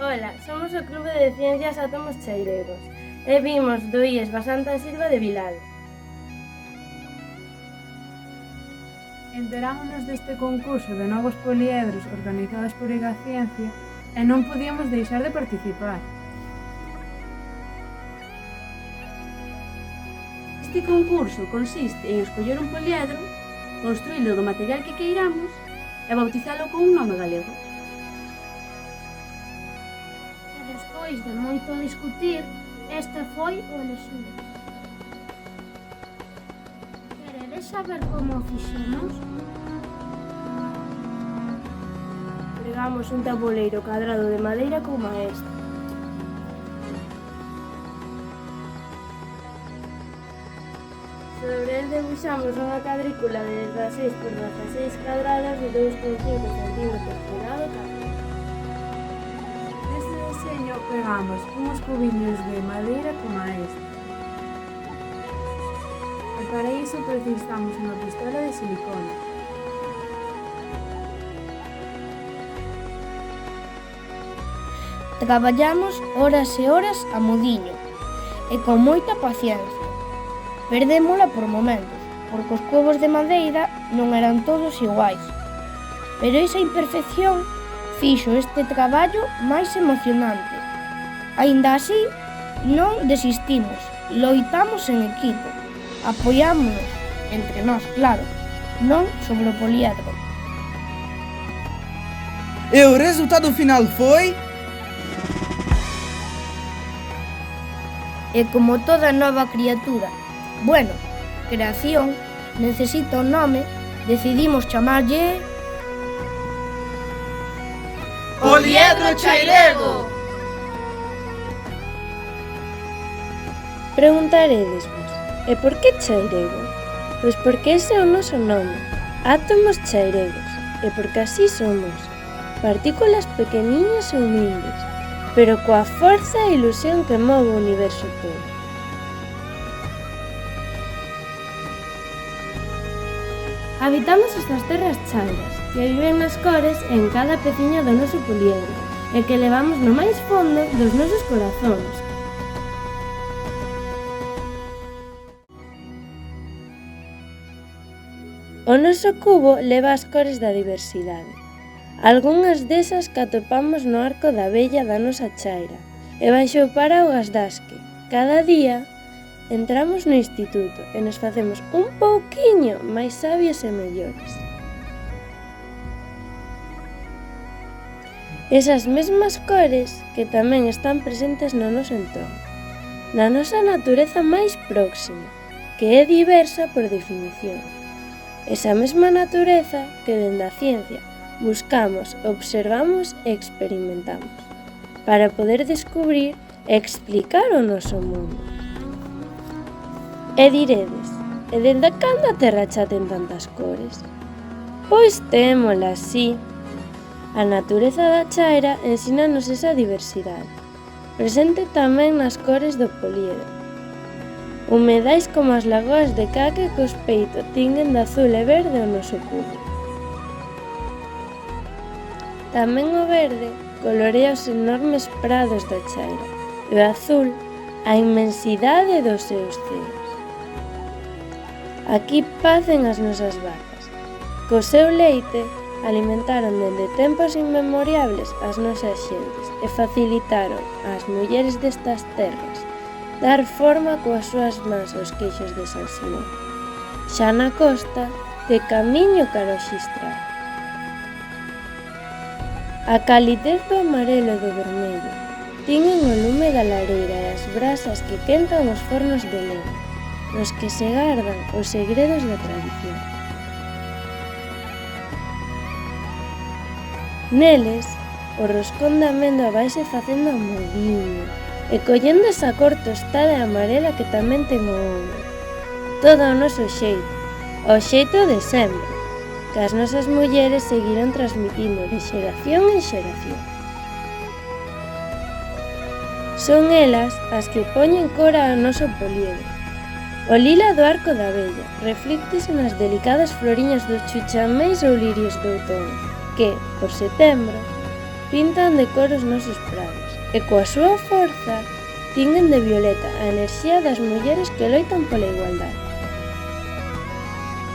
Ola, somos o Clube de Ciencias Átomos Cheiregos e vimos do IES Basanta Silva de Vilal. Enterámonos deste concurso de novos poliedros organizados por Igaciencia e non podíamos deixar de participar. Este concurso consiste en escoller un poliedro, construílo do material que queiramos e bautizalo con un nome galego. E despois de moito discutir, este foi o elegido. Queredes saber como o fixemos? Pregamos un tabuleiro cadrado de madeira como este. Sobre el debuxamos unha cadrícula de 16 por 16 cadrados de 2,5 cm cuadrado cada. Neste deseño pegamos uns cubiños de madeira como este. E para iso precisamos unha pistola de silicona. Traballamos horas e horas a modiño e con moita paciencia. Perdémola por momentos, porque os cubos de madeira non eran todos iguais. Pero esa imperfección fixo este traballo máis emocionante. Aínda así, non desistimos, loitamos en equipo, apoiámonos entre nós, claro, non sobre o poliedro. E o resultado final foi... E como toda nova criatura, bueno, creación, necesita un nome, decidimos chamarlle... Poliedro Chairego! Preguntaredesvos, e por que chairego? Pois porque ese é o noso nome, átomos chairegos, e porque así somos, partículas pequeniñas e humildes, pero coa forza e ilusión que move o universo todo. Habitamos estas terras chairas, que viven nas cores en cada peciña do noso poliedro, e que levamos no máis fondo dos nosos corazóns. O noso cubo leva as cores da diversidade. Algunhas desas que atopamos no arco da vella da nosa chaira, e baixo o paraugas dasque, cada día, entramos no instituto e nos facemos un pouquiño máis sabios e mellores. Esas mesmas cores que tamén están presentes no noso entorno, na nosa natureza máis próxima, que é diversa por definición. Esa mesma natureza que dende a ciencia buscamos, observamos e experimentamos, para poder descubrir e explicar o noso mundo. E diredes, e dende cando a Terra xa ten tantas cores? Pois témola así. A natureza da chaira ensínanos esa diversidade, presente tamén nas cores do poliedro. Humedais como as lagoas de Caque cos peito tinguen de azul e verde o noso cubo. Tamén o verde colorea os enormes prados da chaira, e o azul a inmensidade dos seus ceos. Aquí pacen as nosas vacas. Co seu leite alimentaron dende tempos inmemoriables as nosas xentes e facilitaron ás mulleres destas terras dar forma coas súas mans aos queixos de San Simón. Xa na costa, de camiño cara ao Xistral. A calidez do amarelo e do vermello tinguen o lume da lareira e as brasas que quentan os fornos de leña, nos que se gardan os segredos da tradición. Neles, o roscón de amendo vaise facendo amodiño e collendo esa cor tostada e amarela que tamén ten o ouro. Todo ao noso xeito, ao xeito de sempre, que as nosas mulleres seguiron transmitindo de xeración en xeración. Son elas as que poñen cor ao noso poliedro. O lila do arco da vella reflíctese nas delicadas floriñas dos chuchaméis ou lirios de outono, que, por setembro, pintan de cor os nosos prados e coa súa forza tinguen de violeta a enerxía das mulleres que loitan pola igualdade.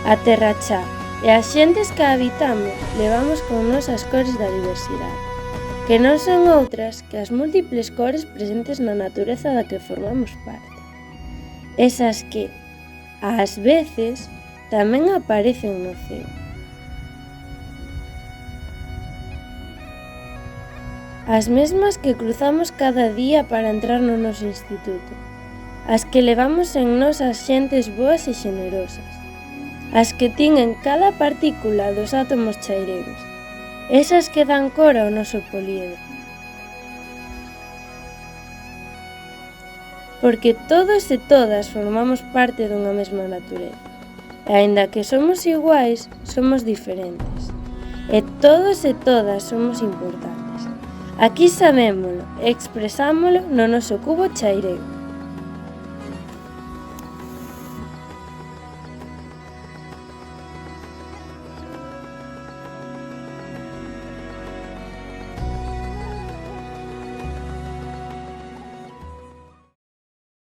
A terra xa e as xentes que a habitamos levamos con nos as cores da diversidade, que non son outras que as múltiples cores presentes na natureza da que formamos parte. Esas que, ás veces, tamén aparecen no ceo. As mesmas que cruzamos cada día para entrar no noso instituto, as que levamos en nos as xentes boas e xenerosas, as que tiñen cada partícula dos átomos chairegos, esas que dan cor ao noso poliedro. Porque todos e todas formamos parte dunha mesma natureza, e aínda que somos iguais, somos diferentes, e todos e todas somos importantes. Aquí sabémolo e expresámolo no noso cubo chairego.